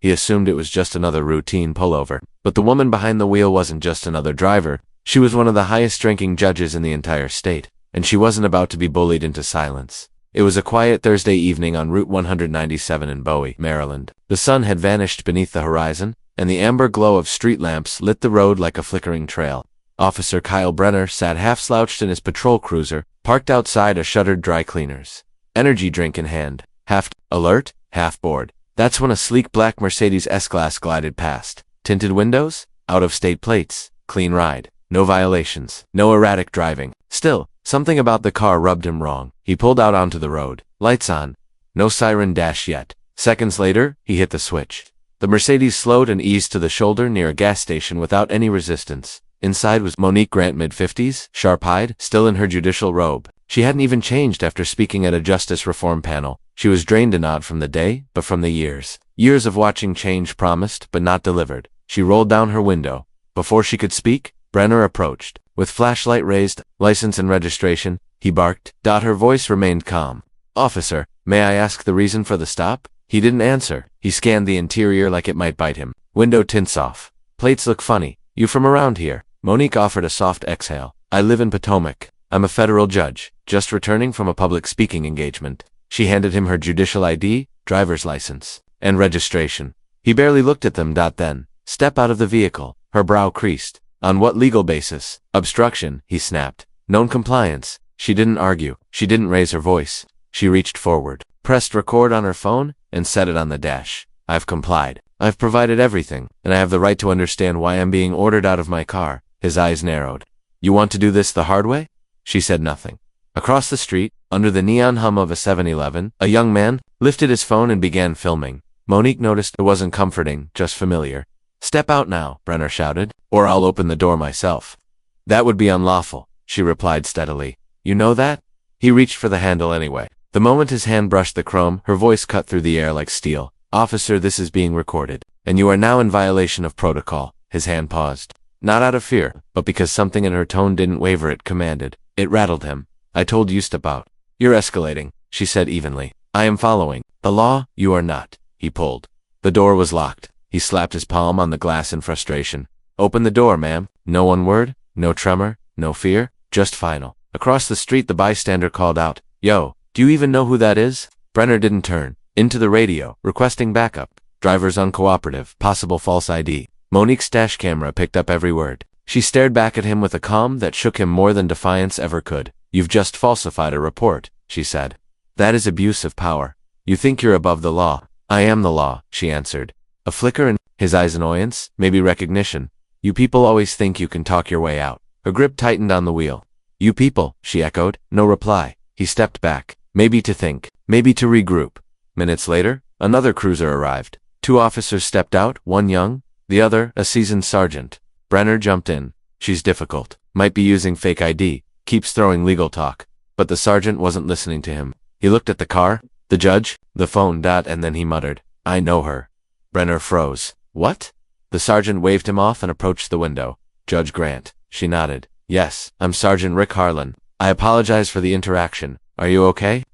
He assumed it was just another routine pullover. But the woman behind the wheel wasn't just another driver. She was one of the highest-ranking judges in the entire state, and she wasn't about to be bullied into silence. It was a quiet Thursday evening on Route 197 in Bowie, Maryland. The sun had vanished beneath the horizon, and the amber glow of street lamps lit the road like a flickering trail. Officer Kyle Brenner sat half-slouched in his patrol cruiser, parked outside a shuttered dry cleaner's. Energy drink in hand, half alert, half bored. That's when a sleek black Mercedes S-Class glided past. Tinted windows, out-of-state plates, clean ride, no violations, no erratic driving. Still, something about the car rubbed him wrong. He pulled out onto the road. Lights on. No siren dash yet. Seconds later, he hit the switch. The Mercedes slowed and eased to the shoulder near a gas station without any resistance. Inside was Monique Grant, mid-50s, sharp-eyed, still in her judicial robe. She hadn't even changed after speaking at a justice reform panel. She was drained and not from the day, but from the years. Years of watching change promised, but not delivered. She rolled down her window. Before she could speak, Brenner approached. With flashlight raised, license and registration, he barked. Her voice remained calm. "Officer, may I ask the reason for the stop?" He didn't answer. He scanned the interior like it might bite him. Window tints off. Plates look funny. "You from around here?" Monique offered a soft exhale. "I live in Potomac. I'm a federal judge, just returning from a public speaking engagement." She handed him her judicial ID, driver's license, and registration. He barely looked at them. Then, "Step out of the vehicle." Her brow creased. "On what legal basis?" "Obstruction," he snapped. "Non-compliance." She didn't argue. She didn't raise her voice. She reached forward, pressed record on her phone, and set it on the dash. "I've complied. I've provided everything, and I have the right to understand why I'm being ordered out of my car." His eyes narrowed. "You want to do this the hard way?" She said nothing. Across the street, under the neon hum of a 7-Eleven, a young man lifted his phone and began filming. Monique noticed it wasn't comforting, just familiar. "Step out now," Brenner shouted, "or I'll open the door myself." "That would be unlawful," she replied steadily. "You know that?" He reached for the handle anyway. The moment his hand brushed the chrome, her voice cut through the air like steel. "Officer, this is being recorded, and you are now in violation of protocol." His hand paused. Not out of fear, but because something in her tone didn't waver. It commanded. It rattled him. "I told you step out." "You're escalating," she said evenly. "I am following the law. You are not." He pulled. The door was locked. He slapped his palm on the glass in frustration. "Open the door, ma'am." No one word, no tremor, no fear, just final. Across the street, the bystander called out, "Yo, do you even know who that is?" Brenner didn't turn. Into the radio, requesting backup. Drivers uncooperative, possible false ID. Monique's dash camera picked up every word. She stared back at him with a calm that shook him more than defiance ever could. "You've just falsified a report," she said. "That is abuse of power. You think you're above the law." "I am the law," she answered. A flicker in his eyes, annoyance, maybe recognition. "You people always think you can talk your way out." Her grip tightened on the wheel. "You people," she echoed. No reply. He stepped back, maybe to think, maybe to regroup. Minutes later, another cruiser arrived. 2 officers stepped out, one young, the other a seasoned sergeant. Brenner jumped in. "She's difficult. Might be using fake ID. Keeps throwing legal talk." But the sergeant wasn't listening to him. He looked at the car, the judge, the phone, and then he muttered, "I know her." Brenner froze. "What?" The sergeant waved him off and approached the window. "Judge Grant." She nodded. "Yes, I'm Sergeant Rick Harlan. I apologize for the interaction. Are you okay?"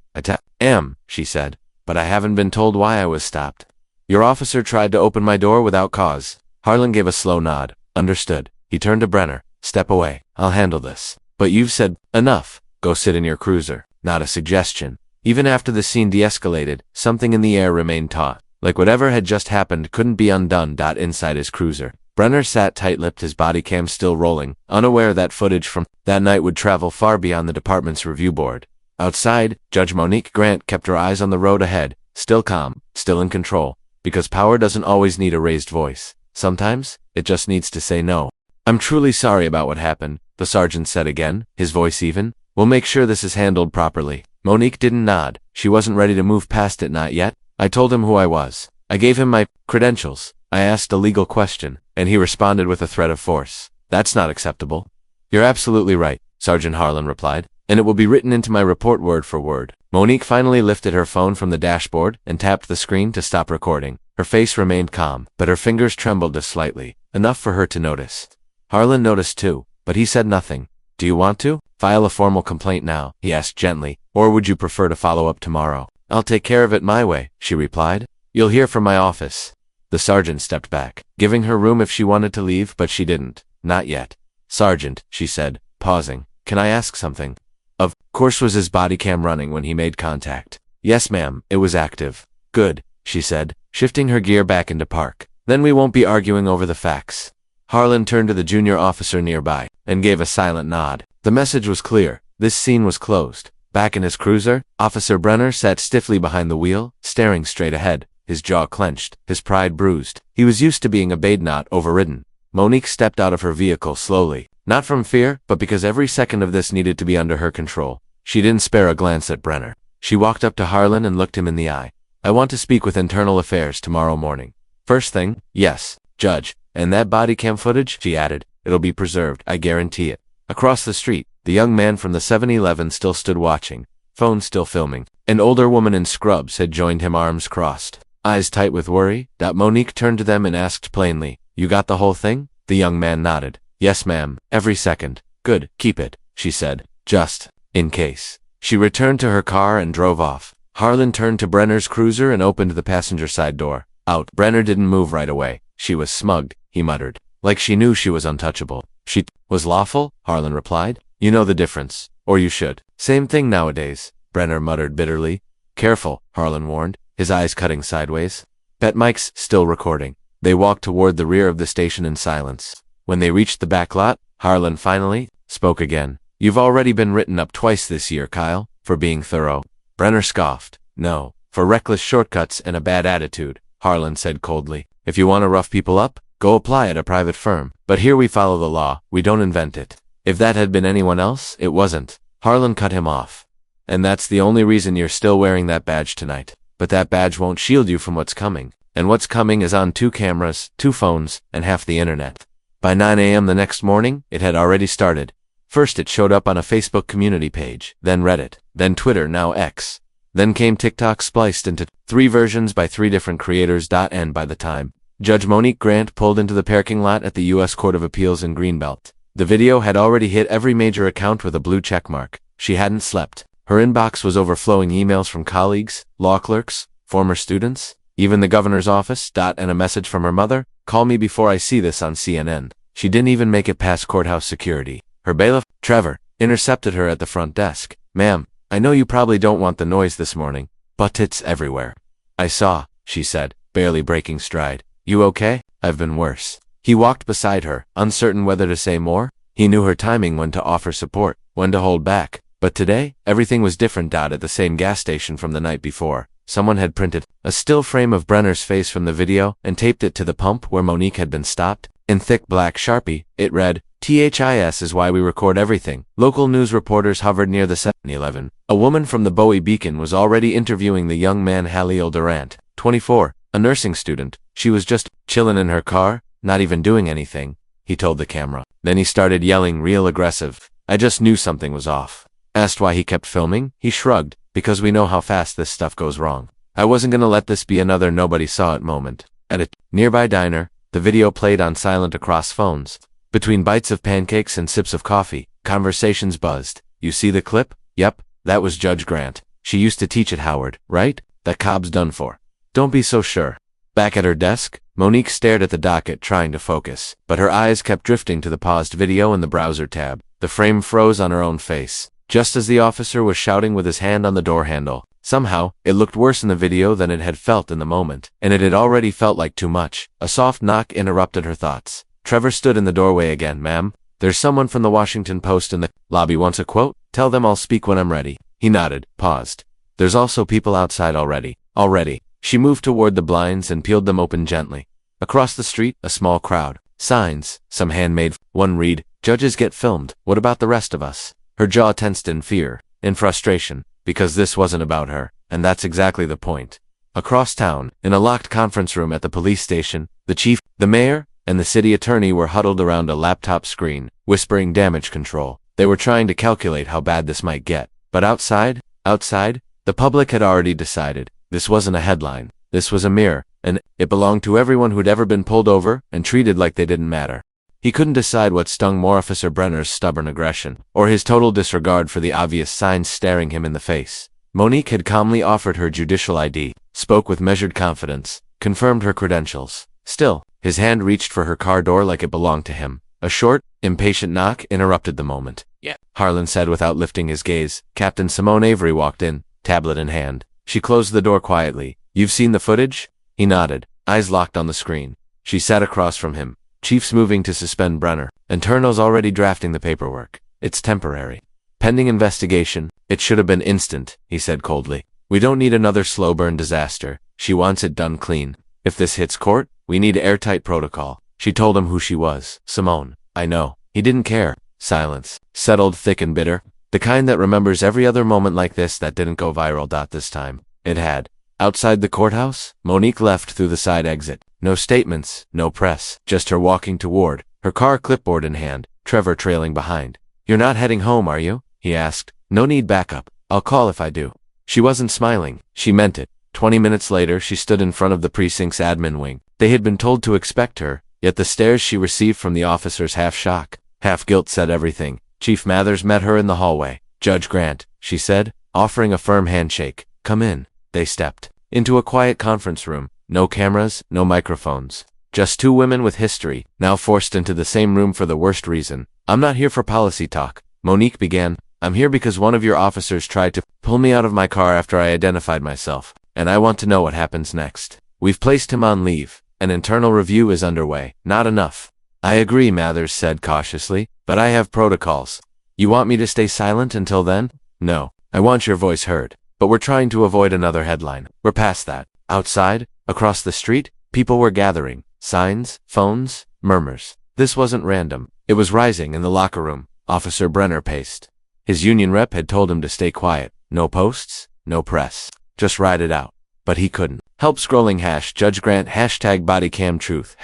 "Am," she said, "but I haven't been told why I was stopped." "Your officer tried to open my door without cause." Harlan gave a slow nod. "Understood." He turned to Brenner. "Step away. I'll handle this." "But you've said enough. Go sit in your cruiser." Not a suggestion. Even after the scene de-escalated, something in the air remained taut. Like whatever had just happened couldn't be undone. Inside his cruiser, Brenner sat tight-lipped, his body cam still rolling, unaware that footage from that night would travel far beyond the department's review board. Outside, Judge Monique Grant kept her eyes on the road ahead, still calm, still in control, because power doesn't always need a raised voice. Sometimes, it just needs to say no. "I'm truly sorry about what happened," the sergeant said again, his voice even. "We'll make sure this is handled properly." Monique didn't nod. She wasn't ready to move past it, not yet. "I told him who I was. I gave him my credentials. I asked a legal question, and he responded with a threat of force. That's not acceptable." "You're absolutely right," Sergeant Harlan replied, "and it will be written into my report word for word." Monique finally lifted her phone from the dashboard and tapped the screen to stop recording. Her face remained calm, but her fingers trembled just slightly, enough for her to notice. Harlan noticed too, but he said nothing. "Do you want to file a formal complaint now?" he asked gently, "or would you prefer to follow up tomorrow?" "I'll take care of it my way," she replied. "You'll hear from my office." The sergeant stepped back, giving her room if she wanted to leave, but she didn't. Not yet. Sergeant, she said, pausing. Can I ask something? Of course. Was his body cam running when he made contact? Yes, ma'am, it was active. Good, she said, shifting her gear back into park. Then we won't be arguing over the facts. Harlan turned to the junior officer nearby and gave a silent nod. The message was clear. This scene was closed. Back in his cruiser, Officer Brenner sat stiffly behind the wheel, staring straight ahead, his jaw clenched, his pride bruised. He was used to being a maid, not overridden. Monique stepped out of her vehicle slowly, not from fear, but because every second of this needed to be under her control. She didn't spare a glance at Brenner. She walked up to Harlan and looked him in the eye. I want to speak with Internal Affairs tomorrow morning. First thing, yes, Judge. And that body cam footage, she added, it'll be preserved, I guarantee it. Across the street, the young man from the 7-Eleven still stood watching, phone still filming. An older woman in scrubs had joined him, arms crossed, eyes tight with worry. Monique turned to them and asked plainly, you got the whole thing? The young man nodded. Yes, ma'am, every second. Good, keep it, she said, just in case. She returned to her car and drove off. Harlan turned to Brenner's cruiser and opened the passenger side door. Out. Brenner didn't move right away. She was smugged, he muttered, like she knew she was untouchable. She was lawful, Harlan replied. You know the difference, or you should. Same thing nowadays, Brenner muttered bitterly. Careful, Harlan warned, his eyes cutting sideways. Bet Mike's still recording. They walked toward the rear of the station in silence. When they reached the back lot, Harlan finally spoke again. You've already been written up twice this year, Kyle, for being thorough. Brenner scoffed. No, for reckless shortcuts and a bad attitude, Harlan said coldly. If you want to rough people up, go apply at a private firm. But here we follow the law, we don't invent it. If that had been anyone else, it wasn't. Harlan cut him off. And that's the only reason you're still wearing that badge tonight. But that badge won't shield you from what's coming. And what's coming is on 2 cameras, 2 phones, and half the internet. By 9 a.m. the next morning, it had already started. First it showed up on a Facebook community page, then Reddit, then Twitter, now X. Then came TikTok spliced into 3 versions by 3 different creators. And by the time Judge Monique Grant pulled into the parking lot at the U.S. Court of Appeals in Greenbelt, the video had already hit every major account with a blue checkmark. She hadn't slept. Her inbox was overflowing, emails from colleagues, law clerks, former students, even the governor's office. And a message from her mother, call me before I see this on CNN. She didn't even make it past courthouse security. Her bailiff, Trevor, intercepted her at the front desk. Ma'am, I know you probably don't want the noise this morning, but it's everywhere. I saw, she said, barely breaking stride. You okay? I've been worse. He walked beside her, uncertain whether to say more. He knew her timing, when to offer support, when to hold back. But today, everything was different. At the same gas station from the night before, someone had printed a still frame of Brenner's face from the video and taped it to the pump where Monique had been stopped. In thick black Sharpie, it read, THIS is why we record everything. Local news reporters hovered near the 7-Eleven. A woman from the Bowie Beacon was already interviewing the young man Halil Durant, 24, a nursing student. She was just chillin' in her car, not even doing anything, he told the camera. Then he started yelling real aggressive. I just knew something was off. Asked why he kept filming, he shrugged, because we know how fast this stuff goes wrong. I wasn't gonna let this be another nobody saw it moment. At a nearby diner, the video played on silent across phones. Between bites of pancakes and sips of coffee, conversations buzzed. You see the clip? Yep, that was Judge Grant. She used to teach at Howard, right? That cob's done for. Don't be so sure. Back at her desk, Monique stared at the docket, trying to focus, but her eyes kept drifting to the paused video in the browser tab. The frame froze on her own face, just as the officer was shouting with his hand on the door handle. Somehow, it looked worse in the video than it had felt in the moment, and it had already felt like too much. A soft knock interrupted her thoughts. Trevor stood in the doorway again. Ma'am, there's someone from the Washington Post in the lobby wants a quote. Tell them I'll speak when I'm ready. He nodded, paused. There's also people outside already. She moved toward the blinds and peeled them open gently. Across the street, a small crowd. Signs, some handmade. One read, judges get filmed. What about the rest of us? Her jaw tensed in fear, in frustration, because this wasn't about her, and that's exactly the point. Across town, in a locked conference room at the police station, the chief, the mayor, and the city attorney were huddled around a laptop screen, whispering damage control. They were trying to calculate how bad this might get. But outside, the public had already decided. This wasn't a headline. This was a mirror, and it belonged to everyone who'd ever been pulled over and treated like they didn't matter. He couldn't decide what stung more, Officer Brenner's stubborn aggression, or his total disregard for the obvious signs staring him in the face. Monique had calmly offered her judicial ID, spoke with measured confidence, confirmed her credentials. Still, his hand reached for her car door like it belonged to him. A short, impatient knock interrupted the moment. "Yeah," Harlan said without lifting his gaze. Captain Simone Avery walked in, tablet in hand. She closed the door quietly. "You've seen the footage?" He nodded, eyes locked on the screen. She sat across from him. "Chief's moving to suspend Brenner. Internal's already drafting the paperwork. It's temporary. Pending investigation. It should have been instant," he said coldly. "We don't need another slow burn disaster. She wants it done clean. If this hits court, we need airtight protocol." She told him who she was. "Simone, I know." He didn't care. Silence. Settled thick and bitter. The kind that remembers every other moment like this that didn't go viral. This time. It had. Outside the courthouse, Monique left through the side exit. No statements, no press, just her walking toward, her car clipboard in hand, Trevor trailing behind. "You're not heading home, are you?" he asked. "No need backup. I'll call if I do." She wasn't smiling. She meant it. 20 minutes later, she stood in front of the precinct's admin wing. They had been told to expect her, yet the stares she received from the officers, half shock, half guilt, said everything. Chief Mathers met her in the hallway. "Judge Grant," she said, offering a firm handshake. "Come in." They stepped into a quiet conference room. No cameras, no microphones. Just two women with history, now forced into the same room for the worst reason. "I'm not here for policy talk," Monique began. "I'm here because one of your officers tried to pull me out of my car after I identified myself, and I want to know what happens next. We've placed him on leave. An internal review is underway." "Not enough." "I agree," Mathers said cautiously, "but I have protocols." "You want me to stay silent until then?" "No. I want your voice heard. But we're trying to avoid another headline. We're past that." Outside, across the street, people were gathering. Signs, phones, murmurs. This wasn't random. It was rising in the locker room. Officer Brenner paced. His union rep had told him to stay quiet. No posts, no press. Just ride it out. But he couldn't. Help scrolling #Judge Grant #bodycam truth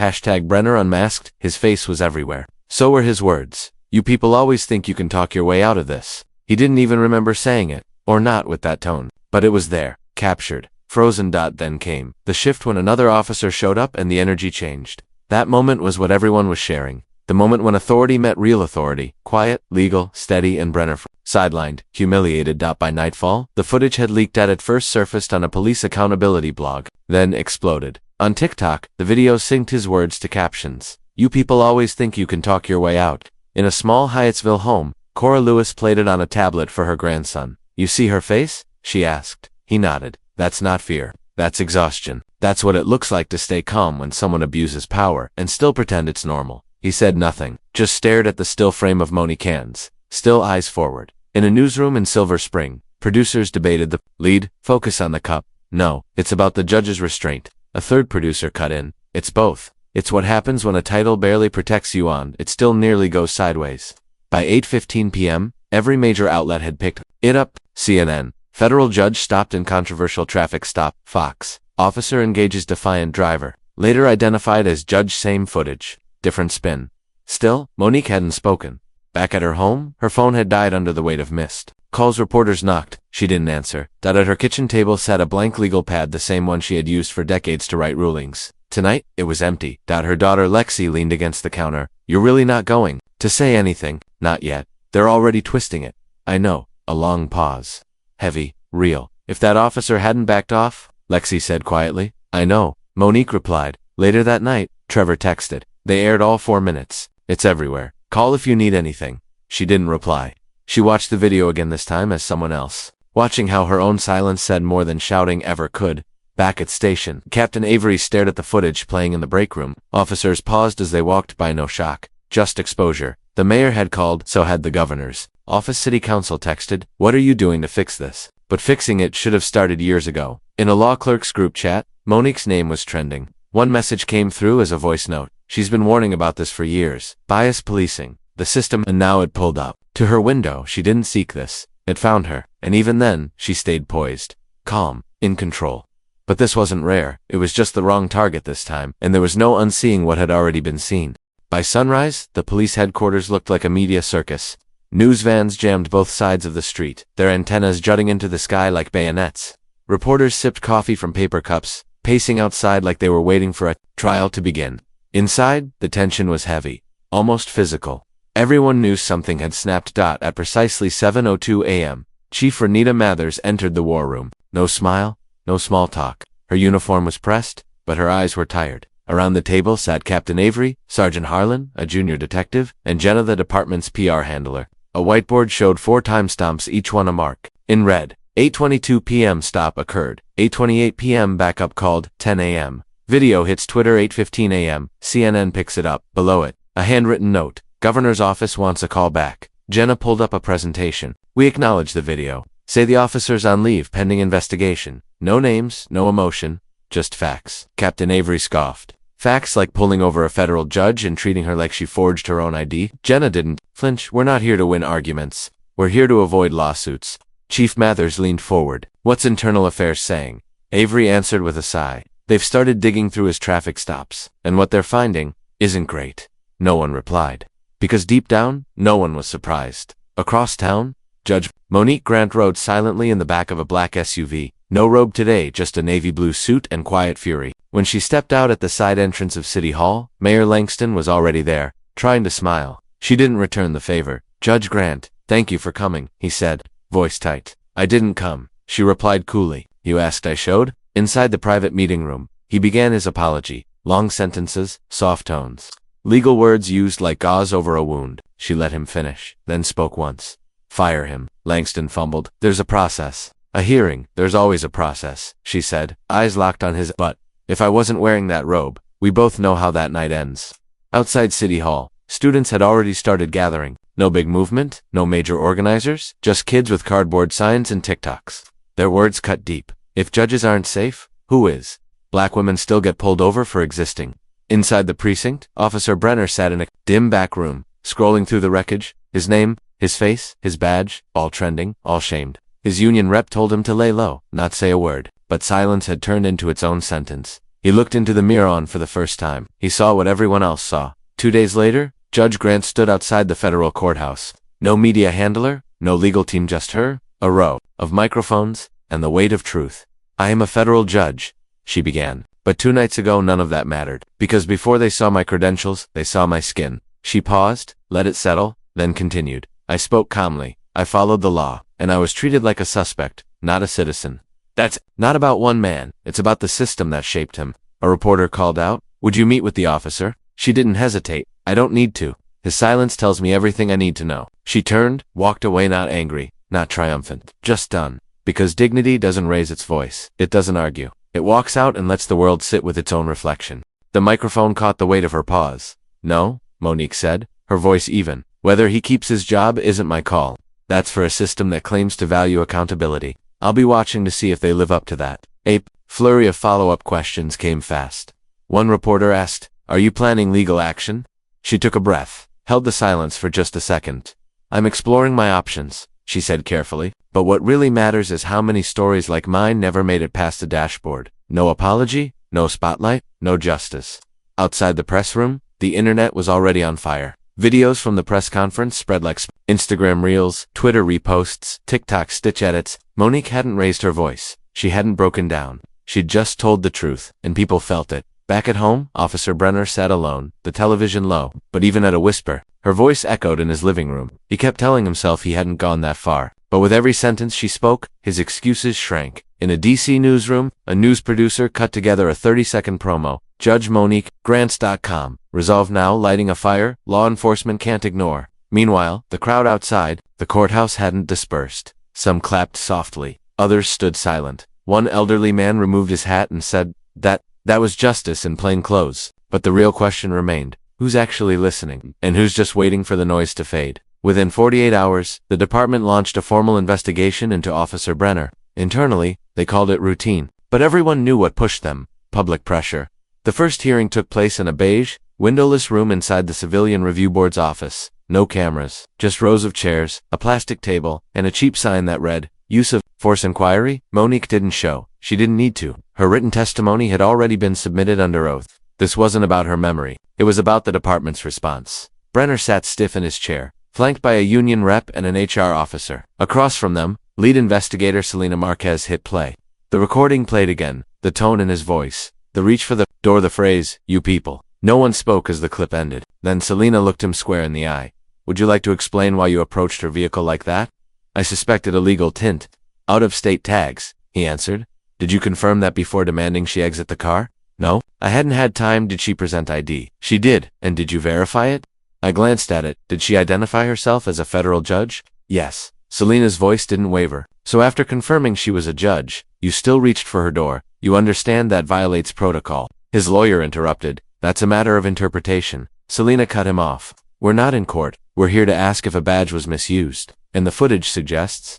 #Brenner unmasked. His face was everywhere. So were his words. "You people always think you can talk your way out of this." He didn't even remember saying it. Or not with that tone. But it was there. Captured. Frozen. Then came the shift when another officer showed up and the energy changed. That moment was what everyone was sharing. The moment when authority met real authority. Quiet, legal, steady, and Brenner sidelined, humiliated. By nightfall, the footage had leaked at first surfaced on a police accountability blog, then exploded. On TikTok, the video synced his words to captions. "You people always think you can talk your way out." In a small Hyattsville home, Cora Lewis played it on a tablet for her grandson. "You see her face?" she asked. He nodded. "That's not fear. That's exhaustion. That's what it looks like to stay calm when someone abuses power and still pretend it's normal." He said nothing, just stared at the still frame of Monique Hand's, still eyes forward. In a newsroom in Silver Spring, producers debated the lead, focus on the cup. "No, it's about the judge's restraint." A third producer cut in. "It's both. It's what happens when a title barely protects you on, it still nearly goes sideways." By 8:15 p.m., every major outlet had picked it up. CNN. Federal judge stopped in controversial traffic stop. Fox. Officer engages defiant driver. Later identified as judge. Same footage. Different spin. Still, Monique hadn't spoken. Back at her home, her phone had died under the weight of mist. Calls. Reporters knocked. She didn't answer. At her kitchen table sat a blank legal pad, the same one she had used for decades to write rulings. Tonight, it was empty. Her daughter Lexi leaned against the counter. "You're really not going to say anything?" "Not yet. They're already twisting it." "I know." A long pause. Heavy, real. "If that officer hadn't backed off," Lexi said quietly. "I know," Monique replied. Later that night, Trevor texted. They aired all 4 minutes. "It's everywhere. Call if you need anything." She didn't reply. She watched the video again, this time as someone else, watching how her own silence said more than shouting ever could. Back at station, Captain Avery stared at the footage playing in the break room. Officers paused as they walked by. No shock, just exposure. The mayor had called, so had the governor's office. City council texted, "What are you doing to fix this?" But fixing it should have started years ago. In a law clerk's group chat, Monique's name was trending. One message came through as a voice note. "She's been warning about this for years. Bias policing. The system." And now it pulled up to her window. She didn't seek this. It found her. And even then, she stayed poised, calm, in control. But this wasn't rare. It was just the wrong target this time, and there was no unseeing what had already been seen. By sunrise, the police headquarters looked like a media circus. News vans jammed both sides of the street, their antennas jutting into the sky like bayonets. Reporters sipped coffee from paper cups, pacing outside like they were waiting for a trial to begin. Inside, the tension was heavy, almost physical. Everyone knew something had snapped. At precisely 7:02 a.m., Chief Renita Mathers entered the war room. No smile, no small talk. Her uniform was pressed, but her eyes were tired. Around the table sat Captain Avery, Sergeant Harlan, a junior detective, and Jenna, the department's PR handler. A whiteboard showed 4 timestamps, each one a mark. In red, 8:22 p.m. stop occurred. 8:28 p.m. backup called. 10 a.m. Video hits Twitter. 8:15 a.m. CNN picks it up. Below it, a handwritten note. Governor's office wants a call back. Jenna pulled up a presentation. We acknowledge the video. Say the officer's on leave pending investigation. No names, no emotion, just facts. Captain Avery scoffed. Facts like pulling over a federal judge and treating her like she forged her own ID? Jenna didn't flinch. We're not here to win arguments. We're here to avoid lawsuits. Chief Mathers leaned forward. What's Internal Affairs saying? Avery answered with a sigh. They've started digging through his traffic stops, and what they're finding isn't great. No one replied. Because deep down, no one was surprised. Across town, Judge Monique Grant rode silently in the back of a black SUV. No robe today, just a navy blue suit and quiet fury. When she stepped out at the side entrance of City Hall, Mayor Langston was already there, trying to smile. She didn't return the favor. Judge Grant, thank you for coming, he said, voice tight. I didn't come, she replied coolly. You asked, I showed? Inside the private meeting room, he began his apology. Long sentences, soft tones. Legal words used like gauze over a wound. She let him finish, then spoke once. Fire him, Langston fumbled. There's a process. A hearing, there's always a process, she said, eyes locked on his butt. If I wasn't wearing that robe, we both know how that night ends. Outside City Hall, students had already started gathering. No big movement, no major organizers, just kids with cardboard signs and TikToks. Their words cut deep. If judges aren't safe, who is? Black women still get pulled over for existing. Inside the precinct, Officer Brenner sat in a dim back room, scrolling through the wreckage, his name, his face, his badge, all trending, all shamed. His union rep told him to lay low, not say a word, but silence had turned into its own sentence. He looked into the mirror on for the first time. He saw what everyone else saw. 2 days later, Judge Grant stood outside the federal courthouse. No media handler, no legal team, just her, a row of microphones, and the weight of truth. I am a federal judge, she began. But 2 nights ago none of that mattered, because before they saw my credentials, they saw my skin. She paused, let it settle, then continued. I spoke calmly. I followed the law, and I was treated like a suspect, not a citizen. That's not about one man, it's about the system that shaped him. A reporter called out, would you meet with the officer? She didn't hesitate. I don't need to. His silence tells me everything I need to know. She turned, walked away, not angry, not triumphant, just done. Because dignity doesn't raise its voice. It doesn't argue. It walks out and lets the world sit with its own reflection. The microphone caught the weight of her pause. No, Monique said, her voice even. Whether he keeps his job isn't my call. That's for a system that claims to value accountability. I'll be watching to see if they live up to that. A flurry of follow-up questions came fast. One reporter asked, are you planning legal action? She took a breath, held the silence for just a second. I'm exploring my options, she said carefully. But what really matters is how many stories like mine never made it past the dashboard. No apology, no spotlight, no justice. Outside the press room, the internet was already on fire. Videos from the press conference spread like Instagram reels, Twitter reposts, TikTok stitch edits. Monique hadn't raised her voice. She hadn't broken down. She'd just told the truth, and people felt it. Back at home, Officer Brenner sat alone, the television low, but even at a whisper, her voice echoed in his living room. He kept telling himself he hadn't gone that far. But with every sentence she spoke, his excuses shrank. In a DC newsroom, a news producer cut together a 30-second promo. Judge Monique, Grants.com. Resolve now, lighting a fire, law enforcement can't ignore. Meanwhile, the crowd outside, the courthouse hadn't dispersed. Some clapped softly. Others stood silent. One elderly man removed his hat and said, that was justice in plain clothes. But the real question remained. Who's actually listening? And who's just waiting for the noise to fade? Within 48 hours, the department launched a formal investigation into Officer Brenner. Internally, they called it routine. But everyone knew what pushed them. Public pressure. The first hearing took place in a beige, windowless room inside the Civilian Review Board's office. No cameras, just rows of chairs, a plastic table, and a cheap sign that read, Use of Force Inquiry. Monique didn't show. She didn't need to. Her written testimony had already been submitted under oath. This wasn't about her memory. It was about the department's response. Brenner sat stiff in his chair, flanked by a union rep and an HR officer. Across from them, lead investigator Selena Marquez hit play. The recording played again, the tone in his voice, the reach for the door, the phrase, you people. No one spoke as the clip ended. Then Selena looked him square in the eye. Would you like to explain why you approached her vehicle like that? I suspected a legal tint. Out-of-state tags, he answered. Did you confirm that before demanding she exit the car? No, I hadn't had time. Did she present ID? She did. And did you verify it? I glanced at it. Did she identify herself as a federal judge? Yes. Selena's voice didn't waver. So after confirming she was a judge, you still reached for her door. You understand that violates protocol. His lawyer interrupted. That's a matter of interpretation. Selena cut him off. We're not in court. We're here to ask if a badge was misused. And the footage suggests,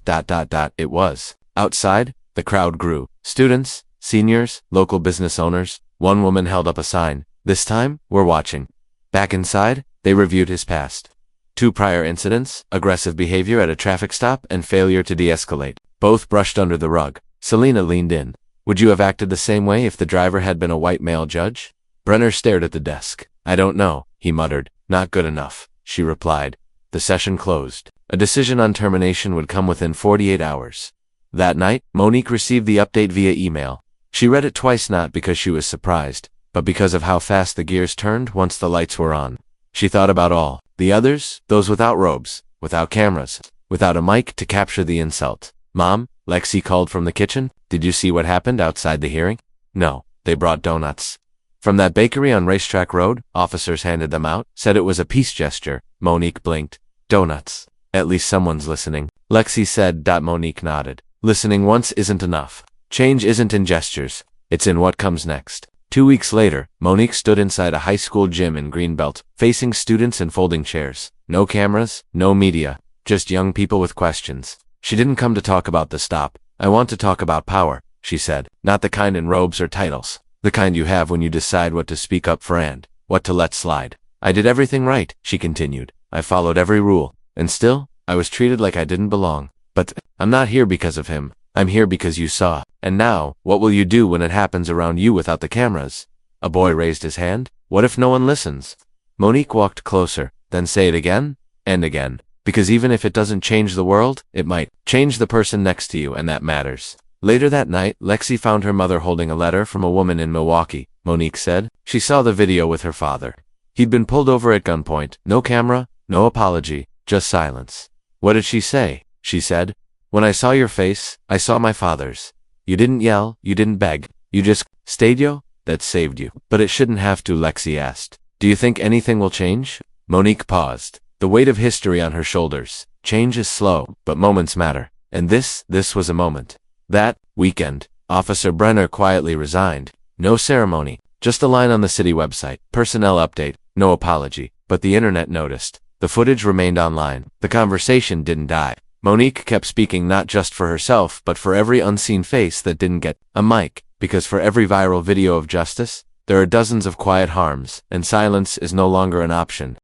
it was. Outside, the crowd grew. Students, seniors, local business owners. One woman held up a sign. This time, we're watching. Back inside, they reviewed his past. 2 prior incidents, aggressive behavior at a traffic stop and failure to de-escalate. Both brushed under the rug. Selena leaned in. Would you have acted the same way if the driver had been a white male judge? Brenner stared at the desk. I don't know, he muttered. Not good enough, she replied. The session closed. A decision on termination would come within 48 hours. That night, Monique received the update via email. She read it twice, not because she was surprised, but because of how fast the gears turned once the lights were on. She thought about all the others, those without robes, without cameras, without a mic to capture the insult. Mom, Lexi called from the kitchen. Did you see what happened outside the hearing? No, they brought donuts. From that bakery on Racetrack Road, officers handed them out, said it was a peace gesture. Monique blinked. Donuts. At least someone's listening. Lexi said. Monique nodded. Listening once isn't enough. Change isn't in gestures. It's in what comes next. 2 weeks later, Monique stood inside a high school gym in Greenbelt, facing students in folding chairs. No cameras, no media, just young people with questions. She didn't come to talk about the stop. I want to talk about power, she said. Not the kind in robes or titles. The kind you have when you decide what to speak up for and what to let slide. I did everything right, she continued. I followed every rule. And still, I was treated like I didn't belong. But I'm not here because of him. I'm here because you saw. And now, what will you do when it happens around you without the cameras? A boy raised his hand. What if no one listens? Monique walked closer. Then say it again and again. Because even if it doesn't change the world, it might change the person next to you, and that matters. Later that night, Lexi found her mother holding a letter from a woman in Milwaukee. Monique said she saw the video with her father. He'd been pulled over at gunpoint. No camera, no apology, just silence. What did she say? She said, when I saw your face, I saw my father's. You didn't yell, you didn't beg, you just stayed. That saved you. But it shouldn't have to, Lexi asked. Do you think anything will change? Monique paused, the weight of history on her shoulders. Change is slow, but moments matter. And this was a moment. That weekend, Officer Brenner quietly resigned. No ceremony, just a line on the city website. Personnel update, no apology. But the internet noticed. The footage remained online. The conversation didn't die. Monique kept speaking, not just for herself, but for every unseen face that didn't get a mic. Because for every viral video of justice, there are dozens of quiet harms, and silence is no longer an option.